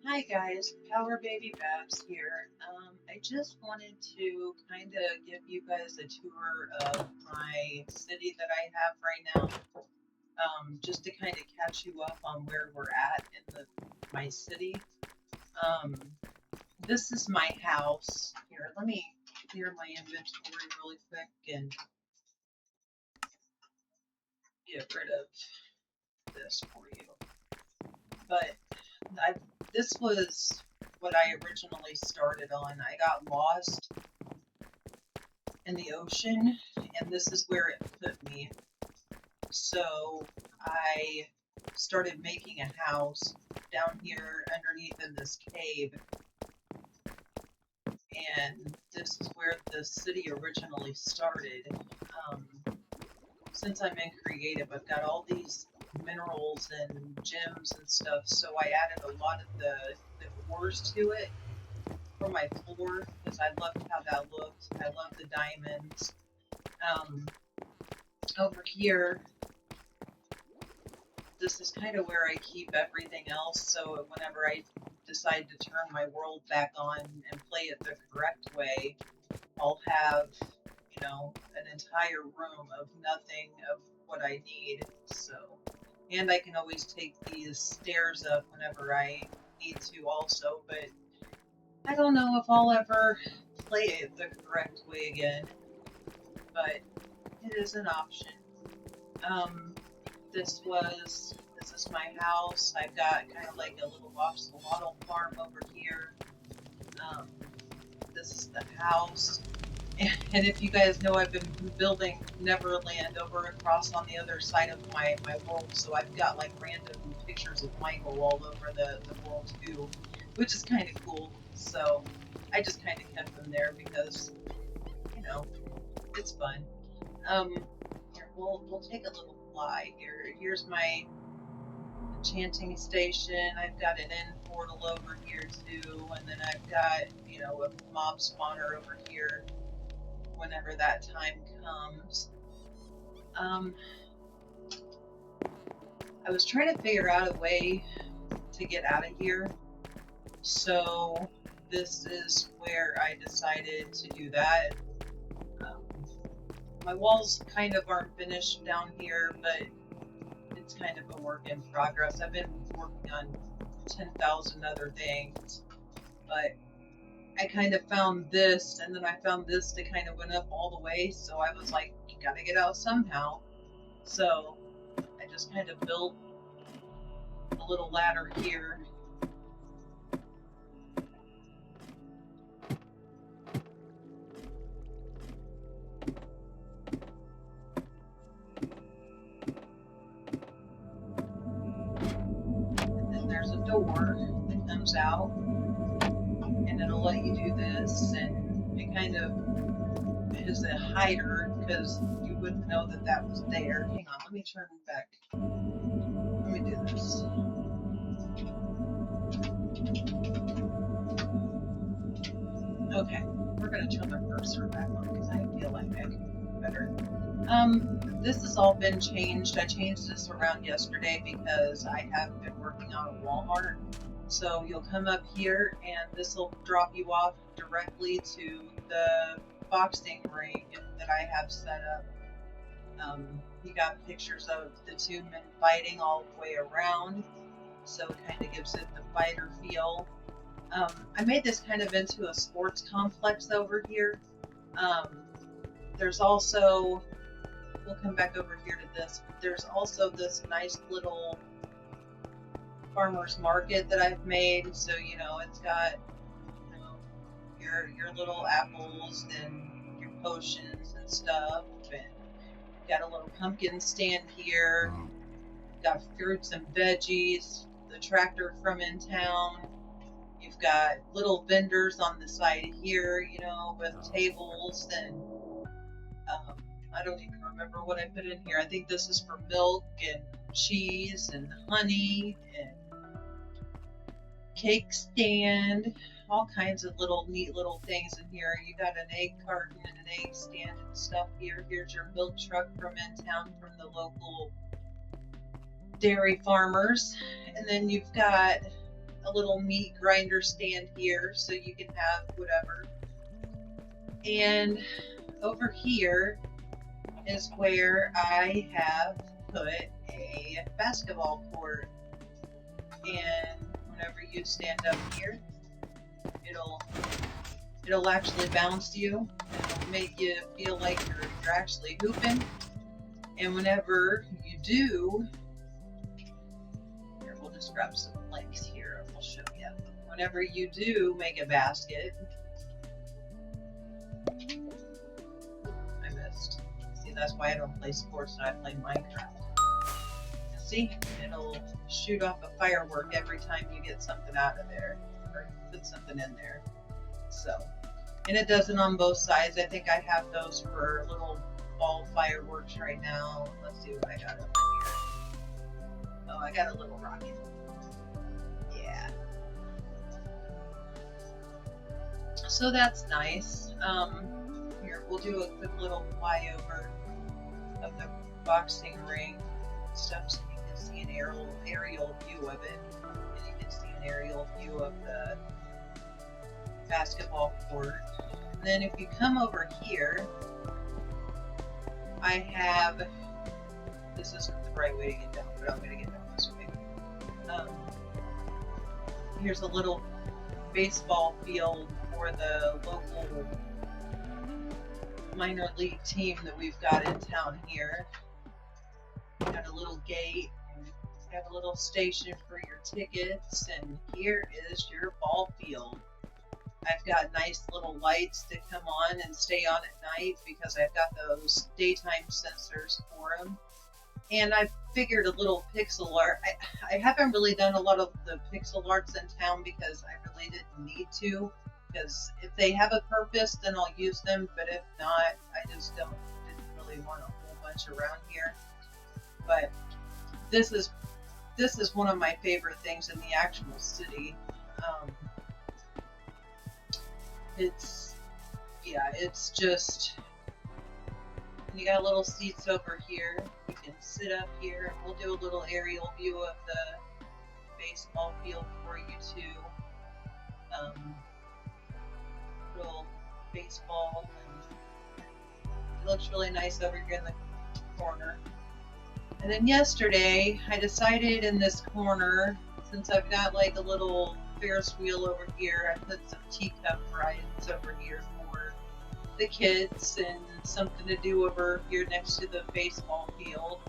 Hi guys, Power Baby Babs here. I just wanted to kind of give you guys a tour of my city that I have right now, just to kind of catch you up on where we're at in my city. Um, this is my house. Here, let me clear my inventory really quick and get rid of this for you. But I, this was what I originally started on. I got lost in the ocean, and this is where it put me. So I started making a house down here underneath in this cave, and this is where the city originally started. Um, since I'm in creative, I've got all these minerals and gems and stuff, so I added a lot of the ores to it for my floor because I loved how that looked. I love the diamonds. Um, Over here, this is kind of where I keep everything else, so whenever I decide to turn my world back on and play it the correct way, I'll have, an entire room of nothing of what I need. So, and I can always take these stairs up whenever I need to also, but I don't know if I'll ever play it the correct way again, but it is an option. Um, this is my house. I've got kind of like a little axolotl farm over here. Um, this is the house. And if you guys know, I've been building Neverland over across on the other side of my world, so I've got like random pictures of Michael all over the world too, which is kind of cool. So I just kind of kept them there because, you know, it's fun. Um, Here, we'll take a little fly here. Here's my enchanting station. I've got an end portal over here too, and then I've got, a mob spawner over here whenever that time comes. Um, I was trying to figure out a way to get out of here, so this is where I decided to do that. Um, my walls kind of aren't finished down here, but it's kind of a work in progress. I've been working on 10,000 other things, but I kind of found this, and then I found this that kind of went up all the way, so I was like, you gotta get out somehow. So I just kind of built a little ladder here. And then there's a door that comes out, and it'll let you do this, and it kind of is a hider because you wouldn't know that that was there. Hang on, let me turn back. Let me do this. Okay, we're gonna turn the cursor back on because I feel like I can do better. This has all been changed. I changed this around yesterday because I have been working on a Walmart. So you'll come up here and this will drop you off directly to the boxing ring that I have set up. You got pictures of the two men fighting all the way around, so it kind of gives it the fighter feel. I made this kind of into a sports complex over here. Um, there's also, we'll come back over here to this, but there's also this nice little farmer's market that I've made. So, it's got, your little apples and your potions and stuff. And got a little pumpkin stand here. Got fruits and veggies, the tractor from in town. You've got little vendors on the side here, with tables and I don't even remember what I put in here. I think this is for milk and cheese and honey and cake stand, all kinds of little neat little things in here. You got an egg carton and an egg stand and stuff here. Here's your milk truck from in town from the local dairy farmers. And then you've got a little meat grinder stand here so you can have whatever. And over here is where I have put a basketball court. And whenever you stand up here, it'll actually bounce you. It'll make you feel like you're actually hooping. And whenever you do, here we'll just grab some links here and we'll show you. Whenever you do make a basket, I missed. See, that's why I don't play sports and I play Minecraft. See, it'll shoot off a firework every time you get something out of there or put something in there. So, and it does it on both sides. I think I have those for little ball fireworks right now. Let's see what I got over here. Oh, I got a little rocket. Yeah. So that's nice. Here, we'll do a quick little flyover of the boxing ring stuff so you can see an aerial view of it. And you can see an aerial view of the basketball court. And then if you come over here, I have, this isn't the right way to get down, but I'm going to get down this way. Here's a little baseball field for the local minor league team that we've got in town here. Got a little gate, and got a little station for your tickets, and here is your ball field. I've got nice little lights that come on and stay on at night because I've got those daytime sensors for them. And I figured a little pixel art. I haven't really done a lot of the pixel arts in town because I really didn't need to. Because if they have a purpose, then I'll use them. But if not, I just didn't really want a whole bunch around here. But this is one of my favorite things in the actual city. It's just, you got little seats over here. You can sit up here, and we'll do a little aerial view of the baseball field for you too. Little baseball, and it looks really nice over here in the corner. And then yesterday, I decided in this corner, since I've got like a little Ferris wheel over here, I put some teacup rides over here for the kids and something to do over here next to the baseball field.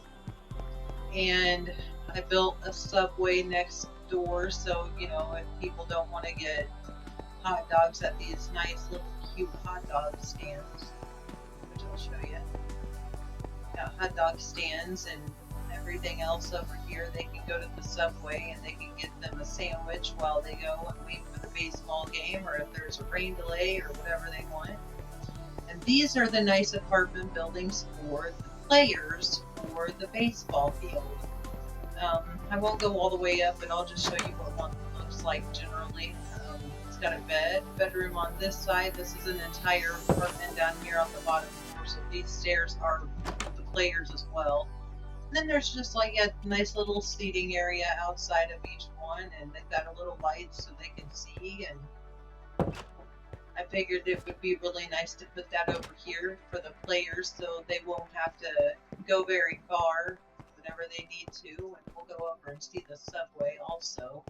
And I built a Subway next door, so you know, if people don't want to get hot dogs at these nice little cute hot dog stands, which I'll show you. Got hot dog stands and everything else over here. They can go to the Subway and they can get them a sandwich while they go and wait for the baseball game, or if there's a rain delay or whatever they want. And these are the nice apartment buildings for the players for the baseball field. I won't go all the way up, but I'll just show you what one looks like generally. It's got a bedroom on this side. This is an entire apartment down here on the bottom floor, so these stairs are the players as well. And then there's just like a nice little seating area outside of each one, and they've got a little light so they can see. And I figured it would be really nice to put that over here for the players so they won't have to go very far whenever they need to. And we'll go over and see the Subway also.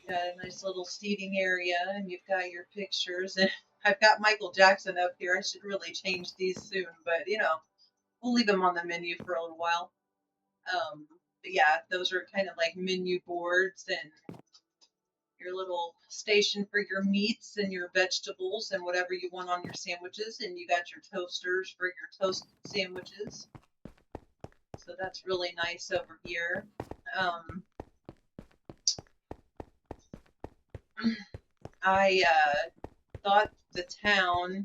You got a nice little seating area, and you've got your pictures. And I've got Michael Jackson up here. I should really change these soon, but you know, we'll leave them on the menu for a little while. But yeah, those are kind of like menu boards and your little station for your meats and your vegetables and whatever you want on your sandwiches. And you got your toasters for your toast sandwiches. So that's really nice over here. I thought the town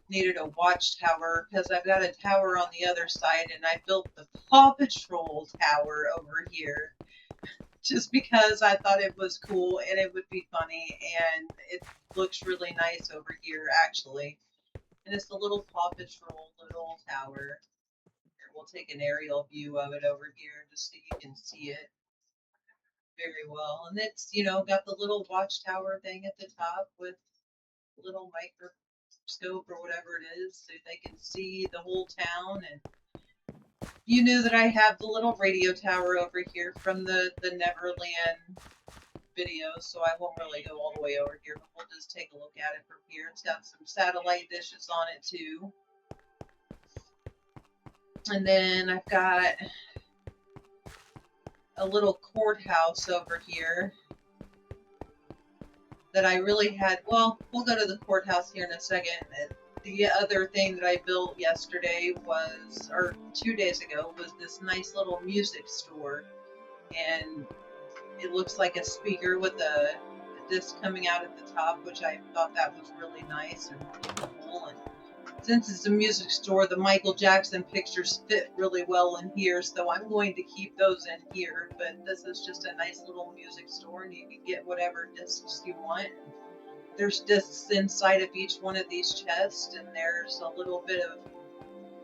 needed a watchtower because I've got a tower on the other side, and I built the Paw Patrol tower over here just because I thought it was cool and it would be funny, and it looks really nice over here actually. And it's the little Paw Patrol little tower. Here, we'll take an aerial view of it over here just so you can see it. very well. And it's, got the little watchtower thing at the top with a little microscope or whatever it is, so they can see the whole town. And you knew that I have the little radio tower over here from the Neverland video, so I won't really go all the way over here, but we'll just take a look at it from here. It's got some satellite dishes on it too. And then I've got a little courthouse over here that I really had. Well, we'll go to the courthouse here in a second. The other thing that I built yesterday was, or 2 days ago, was this nice little music store. And it looks like a speaker with a disc coming out at the top, which I thought that was really nice and cool. And since it's a music store, the Michael Jackson pictures fit really well in here, so I'm going to keep those in here. But this is just a nice little music store, and you can get whatever discs you want. There's discs inside of each one of these chests, and there's a little bit of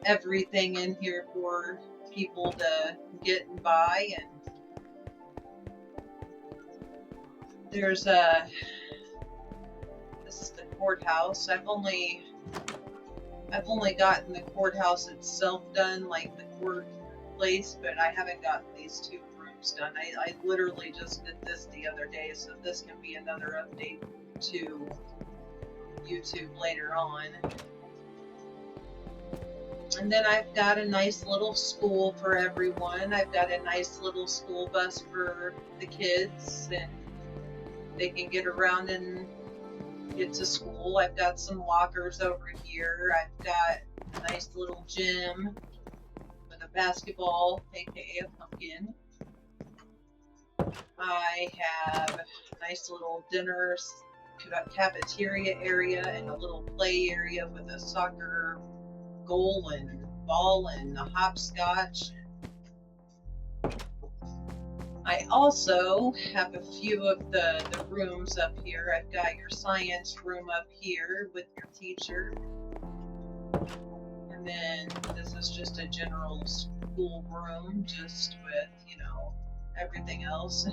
everything in here for people to get and buy. And there's this is the courthouse. I've only gotten the courthouse itself done, like the court place, but I haven't gotten these 2 rooms done. I literally just did this the other day, so this can be another update to YouTube later on. And then I've got a nice little school for everyone. I've got a nice little school bus for the kids, and they can get around and get to school. I've got some lockers over here. I've got a nice little gym with a basketball, aka a pumpkin. I have a nice little dinner cafeteria area and a little play area with a soccer goal and ball and a hopscotch. I also have a few of the rooms up here. I've got your science room up here with your teacher. And then this is just a general school room, just with, everything else.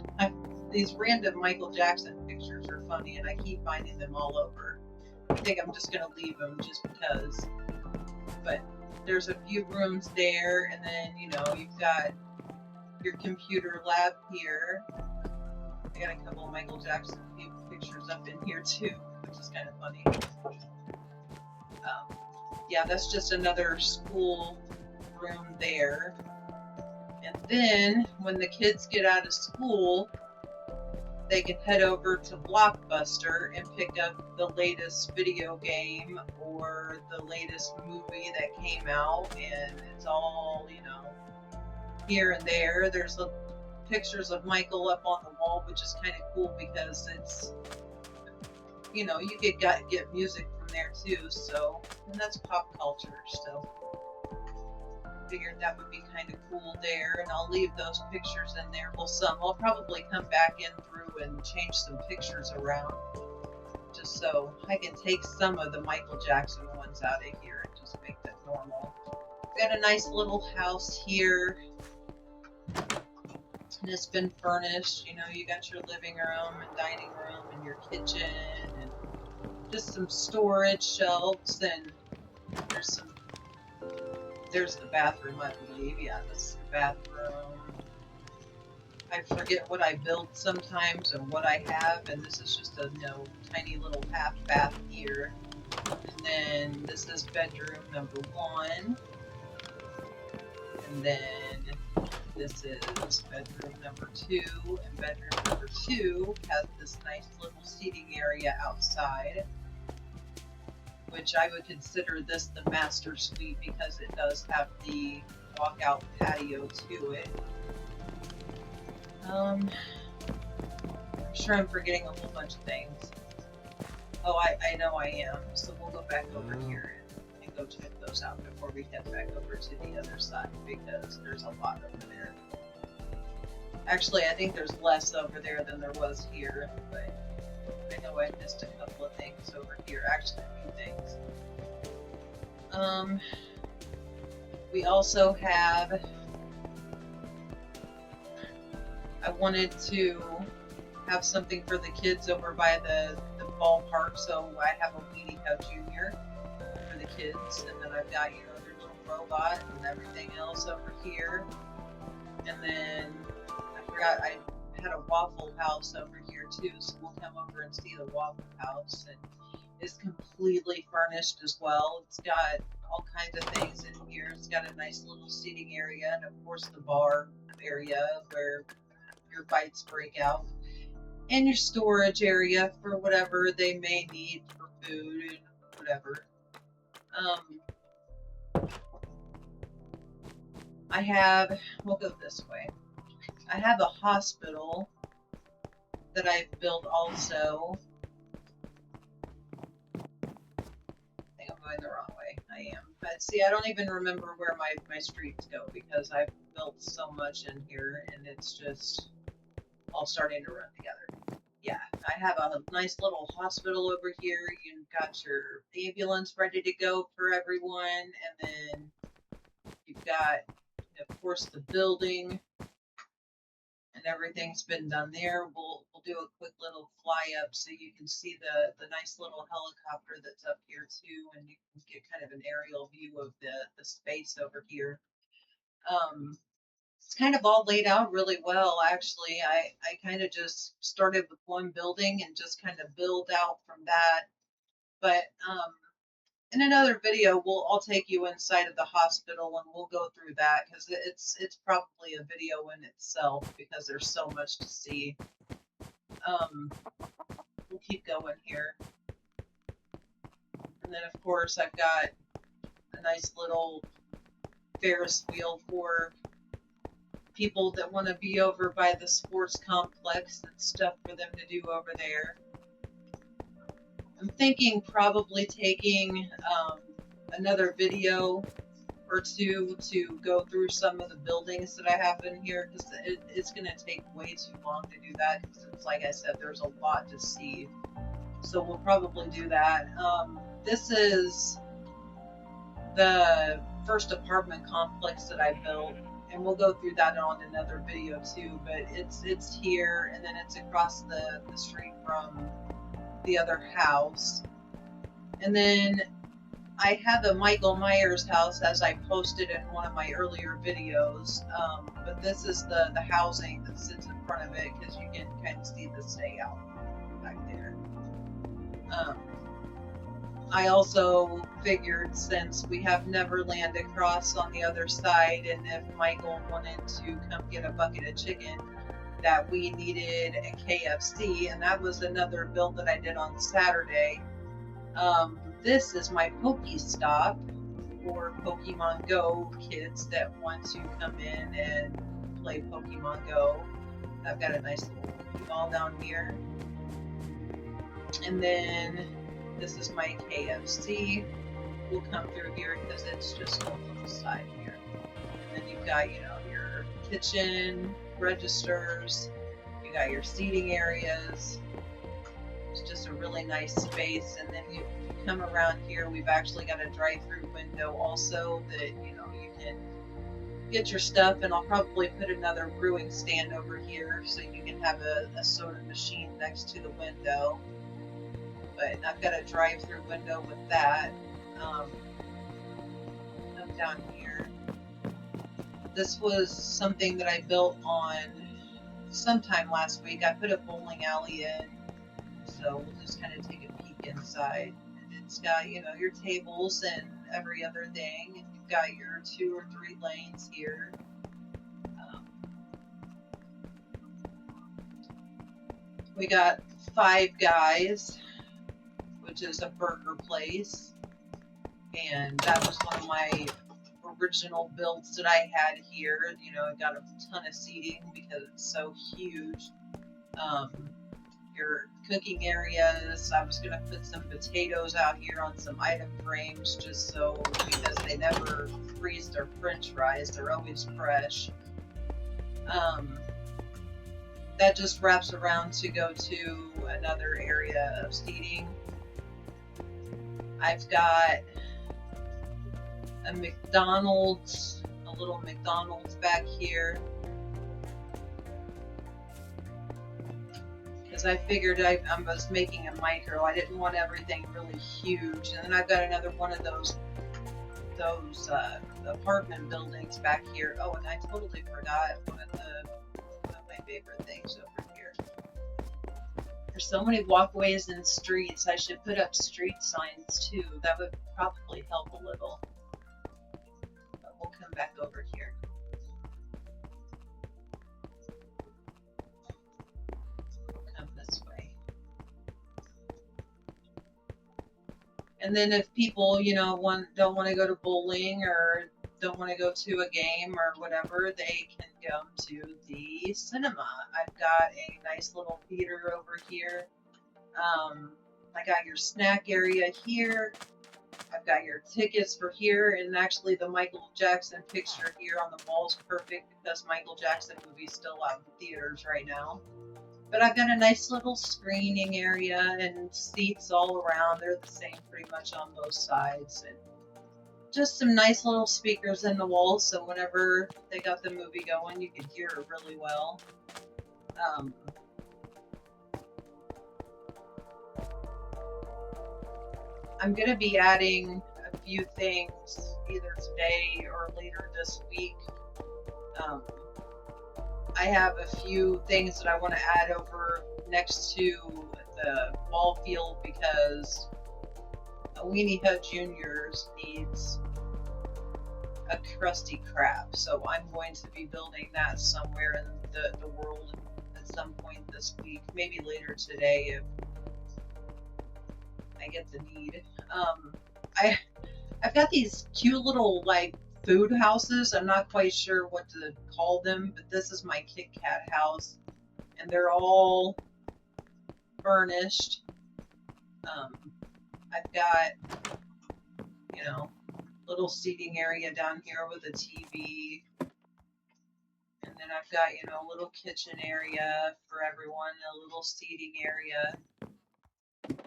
These random Michael Jackson pictures are funny, and I keep finding them all over. I think I'm just going to leave them just because. But there's a few rooms there, and then, you've got your computer lab here. I got a couple of Michael Jackson pictures up in here too, which is kind of funny. Yeah, that's just another school room there. And then when the kids get out of school, they can head over to Blockbuster and pick up the latest video game or the latest movie that came out, and it's all, here and there. There's pictures of Michael up on the wall, which is kind of cool because it's, you could get music from there too. So, and that's pop culture. So, figured that would be kind of cool there, and I'll leave those pictures in there. Well, I'll probably come back in through and change some pictures around, just so I can take some of the Michael Jackson ones out of here and just make that normal. Got a nice little house here, and it's been furnished. You got your living room and dining room and your kitchen and just some storage shelves, and there's the bathroom, I believe. Yeah, this is the bathroom. I forget what I build sometimes and what I have, and this is just a tiny little half bath here. And then this is bedroom number 1. And then this is bedroom number 2, and bedroom number 2 has this nice little seating area outside, which I would consider this the master suite because it does have the walkout patio to it. I'm sure I'm forgetting a whole bunch of things. Oh, I know I am, so we'll go back over here and go check those out before we head back over to the other side, because there's a lot over there. Actually, I think there's less over there than there was here, but I know I missed a couple of things over here. Actually, a few things. We also have I wanted to have something for the kids over by the ballpark, so I have a Weenie Cup Junior for the kids, and then I've got, you know, their little robot and everything else over here. And then I forgot I had a Waffle House over here too, so we'll come over and see the Waffle House. And it's completely furnished as well. It's got all kinds of things in here. It's got a nice little seating area, and of course the bar area where your bites break out, and your storage area for whatever they may need for food and whatever. We'll go this way. I have a hospital that I've built also. I think I'm going the wrong way. I am. But see, I don't even remember where my streets go because I've built so much in here and it's just all starting to run together. Yeah, I have a nice little hospital over here. You've got your ambulance ready to go for everyone, and then you've got, of course, the building, and everything's been done there. We'll do a quick little fly up so you can see the nice little helicopter that's up here too, and you can get kind of an aerial view of the space over here. It's kind of all laid out really well, actually. I kind of just started with one building and just kind of build out from that. But in another video, I'll take you inside of the hospital and we'll go through that because it's probably a video in itself because there's so much to see. We'll keep going here. And then, of course, I've got a nice little Ferris wheel for people that want to be over by the sports complex and stuff for them to do over there. I'm thinking probably taking another video or two to go through some of the buildings that I have in here because it's going to take way too long to do that because it's like I said, there's a lot to see. So we'll probably do that. This is the first apartment complex that I built. And we'll go through that on another video too, but it's here, and then it's across the street from the other house. And then I have a Michael Myers house, as I posted in one of my earlier videos, but this is the housing that sits in front of it, because you can kind of see the stay out back there. I also figured, since we have Neverland across on the other side, and if Michael wanted to come get a bucket of chicken, that we needed a KFC, and that was another build that I did on Saturday. This is my Pokestop for Pokemon Go kids that want to come in and play Pokemon Go. I've got a nice little Pokeball down here. And then this is my KFC. We'll come through here because it's just on the side here. And then you've got, you know, your kitchen, registers, you got your seating areas. It's just a really nice space. And then you come around here, we've actually got a drive-through window also that, you know, you can get your stuff, and I'll probably put another brewing stand over here so you can have a soda machine next to the window. But I've got a drive-through window with that. Up down here. This was something that I built on sometime last week. I put a bowling alley in, so we'll just kind of take a peek inside. And it's got, you know, your tables and every other thing, and you've got your 2 or 3 lanes here. We got Five Guys, which is a burger place, and that was one of my original builds that I had here. You know, it got a ton of seating because it's so huge. Your cooking areas, I was going to put some potatoes out here on some item frames just so, because they never freeze their french fries, they're always fresh. That just wraps around to go to another area of seating. I've got a little McDonald's back here. because I figured I was making a micro. I didn't want everything really huge. And then I've got another one of those apartment buildings back here. Oh, and I totally forgot one of my favorite things over here. There's so many walkways and streets. I should put up street signs too. That would probably help a little. But we'll come back over here. We'll come this way. And then if people, don't want to go to bowling or don't want to go to a game or whatever, they can come to the cinema. I've got a nice little theater over here. I got your snack area here. I've got your tickets for here, and actually the Michael Jackson picture here on the wall is perfect because Michael Jackson movie's still out in theaters right now. But I've got a nice little screening area and seats all around. They're the same pretty much on both sides. And just some nice little speakers in the wall, so whenever they got the movie going, you could hear it really well. I'm going to be adding a few things either today or later this week. I have a few things that I want to add over next to the ball field because Weenie Hut Juniors needs a Krusty Krab. So I'm going to be building that somewhere in the world at some point this week, maybe later today if I get the need. I've got these cute little food houses. I'm not quite sure what to call them, but this is my Kit Kat house, and they're all furnished. I've got, little seating area down here with a TV, and then I've got, a little kitchen area for everyone, a little seating area, and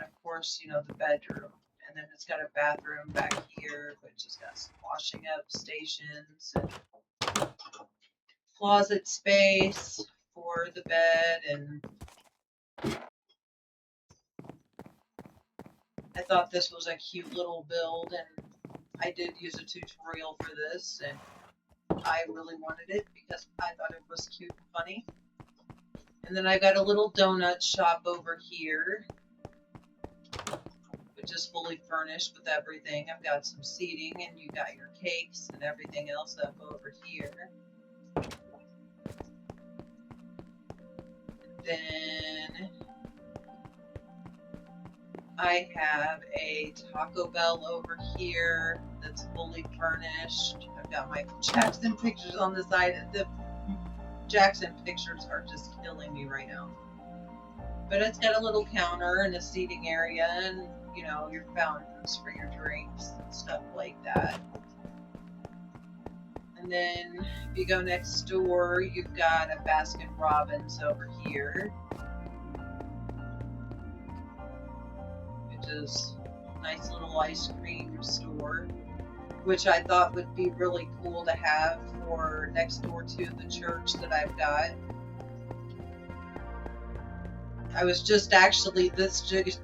of course, the bedroom. And then it's got a bathroom back here, which has got some washing up stations and closet space for the bed. And I thought this was a cute little build, and I did use a tutorial for this, and I really wanted it because I thought it was cute and funny. And then I got a little donut shop over here, just fully furnished with everything. I've got some seating, and you got your cakes and everything else up over here. Then I have a Taco Bell over here that's fully furnished. I've got my Jackson pictures on the side. The Jackson pictures are just killing me right now. But it's got a little counter and a seating area and your fountains for your drinks and stuff like that. And then if you go next door, you've got a Baskin Robbins over here, which is a nice little ice cream store, which I thought would be really cool to have for next door to the church that I've got. I was this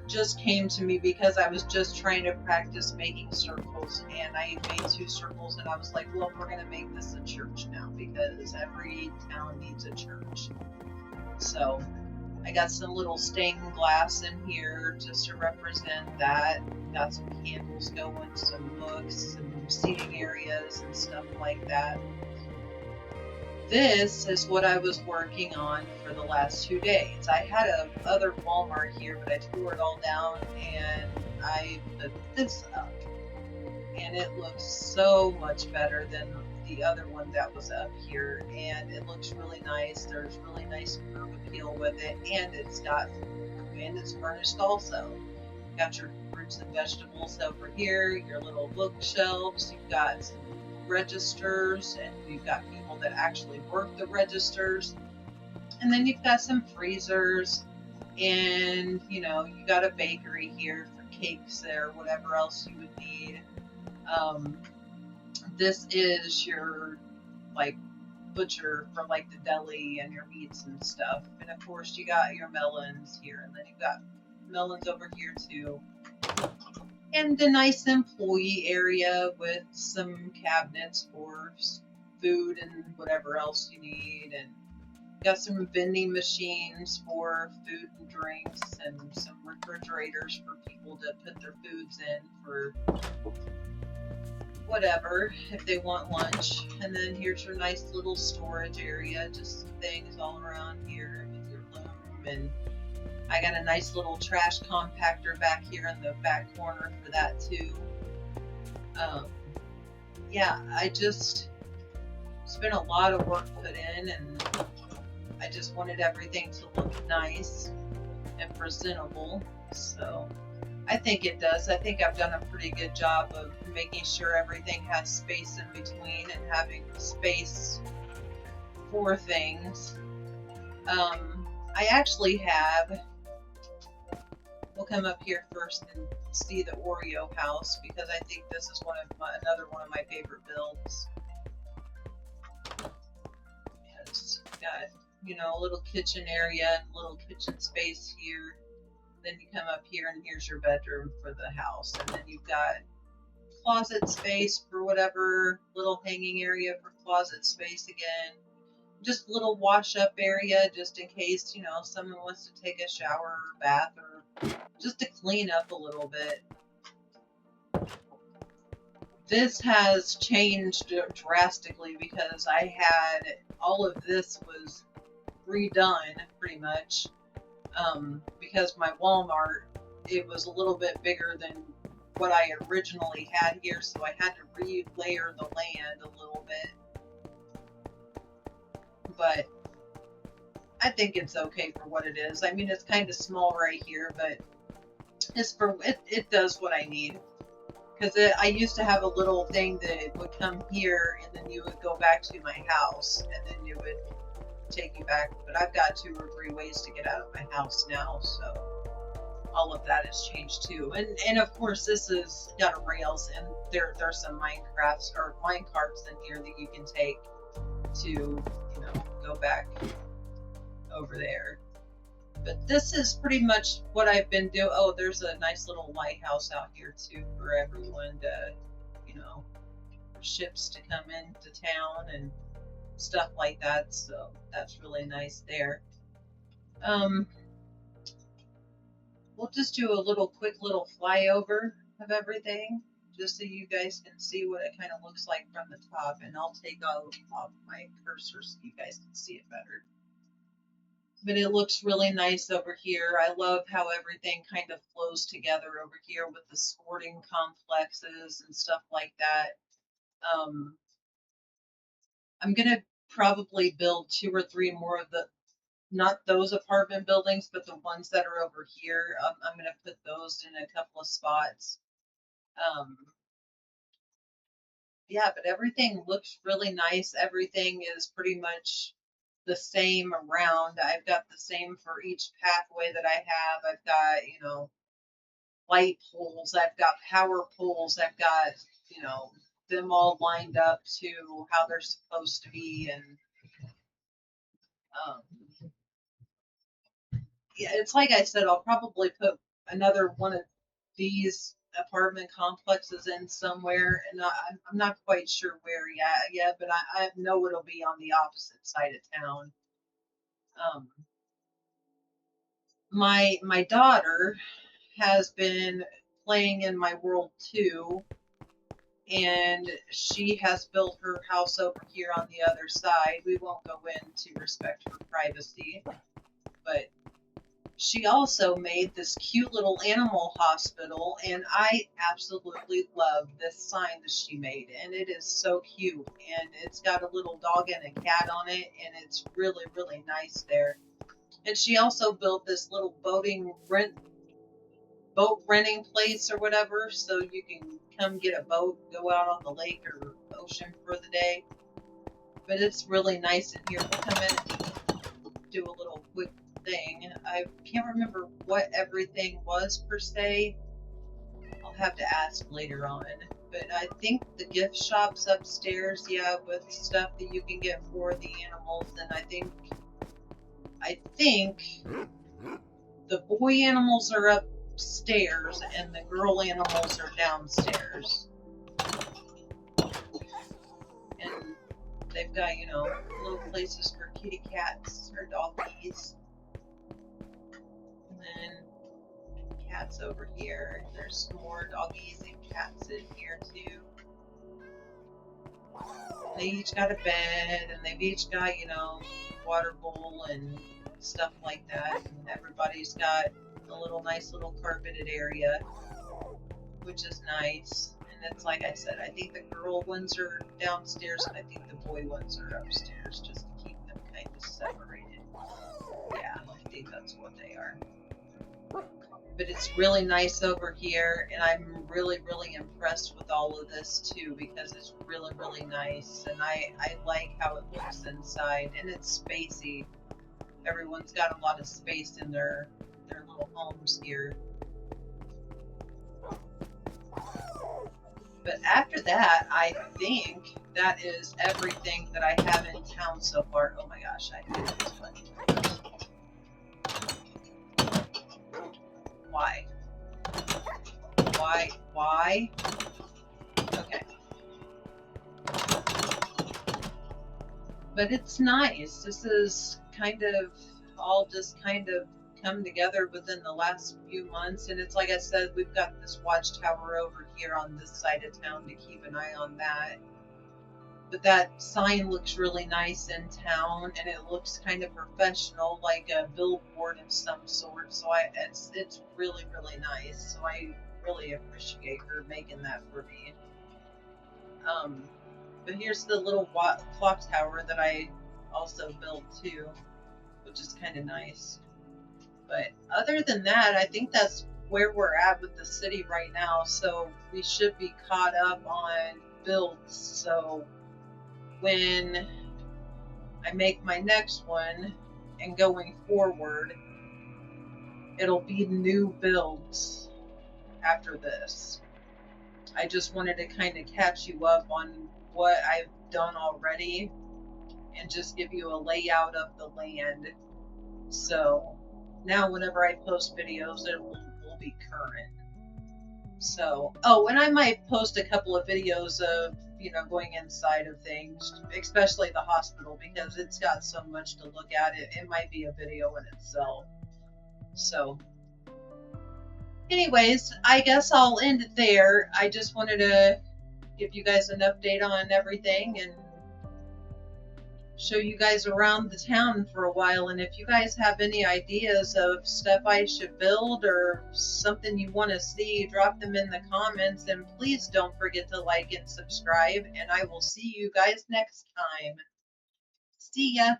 just came to me because I was just trying to practice making circles, and I made 2 circles, and I was like, well, we're going to make this a church now because every town needs a church. So I got some little stained glass in here just to represent that. Got some candles going, some books, some seating areas and stuff like that. This is what I was working on for the last 2 days. I had a other Walmart here, but I tore it all down and I put this up. And it looks so much better than the other one that was up here. And it looks really nice. There's really nice curb appeal with it. And it's furnished also. You've got your fruits and vegetables over here, your little bookshelves. You've got some registers, and you've got people that actually work the registers, and then you've got some freezers, and you got a bakery here for cakes or whatever else you would need. This is your butcher for like the deli and your meats and stuff. And of course you got your melons here, and then you've got melons over here too. And a nice employee area with some cabinets for food and whatever else you need, and got some vending machines for food and drinks, and some refrigerators for people to put their foods in for whatever, if they want lunch. And then here's your nice little storage area, just things all around here with your loom. And I got a nice little trash compactor back here in the back corner for that too. Yeah, I just spent a lot of work put in, and I just wanted everything to look nice and presentable. So I think it does. I think I've done a pretty good job of making sure everything has space in between and having space for things. I actually have, we'll come up here first and see the Oreo house, because I think this is another one of my favorite builds. It's got, you know, a little kitchen area, a little kitchen space here. Then you come up here and here's your bedroom for the house. And then you've got closet space for whatever, little hanging area for closet space again. Just a little wash up area just in case, you know, someone wants to take a shower or bath, or just to clean up a little bit. This has changed drastically because I had all of this was redone pretty much, because my Walmart, it was a little bit bigger than what I originally had here, so I had to re-layer the land a little bit. But I think it's okay for what it is. I mean, it's kind of small right here, but it's for it does what I need. Because I used to have a little thing that would come here, and then you would go back to my house, and then you would take you back. But I've got 2 or 3 ways to get out of my house now, so all of that has changed too. And of course, this has got rails, and there's some Minecrafts or minecarts in here that you can take to, you know, go back over there. But this is pretty much what I've been doing. Oh, there's a nice little lighthouse out here too for everyone to, you know, for ships to come into town and stuff like that. So that's really nice there. We'll just do a quick little flyover of everything, just so you guys can see what it kind of looks like from the top. And I'll take off my cursor so you guys can see it better. But it looks really nice over here. I love how everything kind of flows together over here with the sporting complexes and stuff like that. I'm going to probably build 2 or 3 more of the, not those apartment buildings, but the ones that are over here. I'm going to put those in a couple of spots. Yeah, but everything looks really nice. Everything is pretty much the same around. I've got the same for each pathway that I have. I've got, you know, light poles. I've got power poles. I've got, you know, them all lined up to how they're supposed to be. And yeah, it's like I said, I'll probably put another one of these apartment complexes in somewhere, and I'm not quite sure where yet, but I know it'll be on the opposite side of town. My daughter has been playing in my world too, and she has built her house over here on the other side. We won't go in to respect her privacy, but she also made this cute little animal hospital, and I absolutely love this sign that she made, and it is so cute, and it's got a little dog and a cat on it, and it's really, really nice there. And she also built this little boat renting place or whatever, so you can come get a boat, go out on the lake or ocean for the day. But it's really nice in here. We'll come in and do a little quick thing. I can't remember what everything was per se. I'll have to ask later on. But I think the gift shop's upstairs, yeah, with stuff that you can get for the animals. And I think the boy animals are upstairs and the girl animals are downstairs. And they've got, you know, little places for kitty cats or doggies. And then cats over here. There's more doggies and cats in here too. They each got a bed and they've each got, you know, water bowl and stuff like that. And everybody's got a little nice little carpeted area, which is nice. And it's like I said, I think the girl ones are downstairs and I think the boy ones are upstairs, just to keep them kind of separated. Yeah, I think that's what they are. But it's really nice over here, and I'm really, really impressed with all of this too, because it's really, really nice, and I like how it looks inside, and it's spacey. Everyone's got a lot of space in their little homes here. But after that, I think that is everything that I have in town so far. Oh my gosh, I hate this button. Why? Why? Okay. But it's nice. This is kind of all just kind of come together within the last few months. And it's like I said, we've got this watchtower over here on this side of town to keep an eye on that. But that sign looks really nice in town, and it looks kind of professional, like a billboard of some sort. So it's really, really nice. So I really appreciate her making that for me. But here's the little clock tower that I also built too, which is kind of nice. But other than that, I think that's where we're at with the city right now. So we should be caught up on builds. So when I make my next one and going forward, it'll be new builds after this. I just wanted to kind of catch you up on what I've done already and just give you a layout of the land. So now whenever I post videos, it will be current. So, oh, and I might post a couple of videos of, you know, going inside of things, especially the hospital, because it's got so much to look at. It might be a video in itself. So, anyways, I guess I'll end it there. I just wanted to give you guys an update on everything and show you guys around the town for a while. And if you guys have any ideas of stuff I should build or something you want to see, drop them in the comments. And please don't forget to like and subscribe. And I will see you guys next time. See ya.